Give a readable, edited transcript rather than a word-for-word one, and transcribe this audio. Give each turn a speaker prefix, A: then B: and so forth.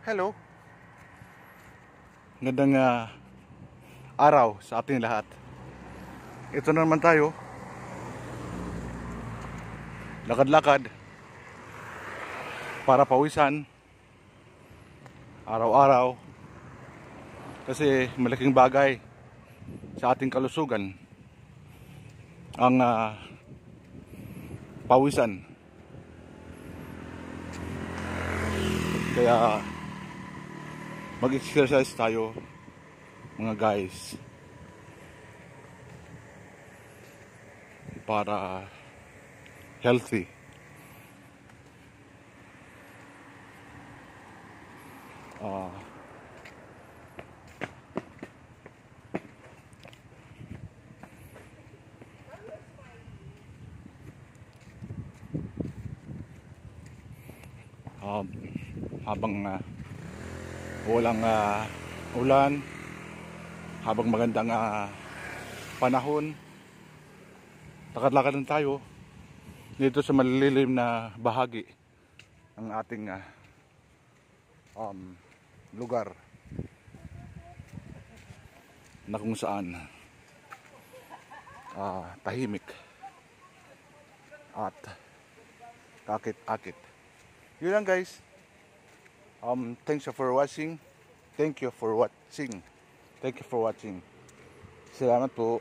A: Hello. Gandang araw sa ating lahat. Ito na naman tayo. Lakad-lakad para pawisan araw-araw. Kasi malaking bagay sa ating kalusugan ang pawisan. Kaya mag-exercise tayo mga guys para healthy. Habang walang ulan, habang magandang panahon, lakad-lakad lang tayo dito sa malililim na bahagi ng ating lugar na kung saan tahimik at kakit-akit. Yun lang guys. Thanks for watching. Thank you for watching. Salamat po.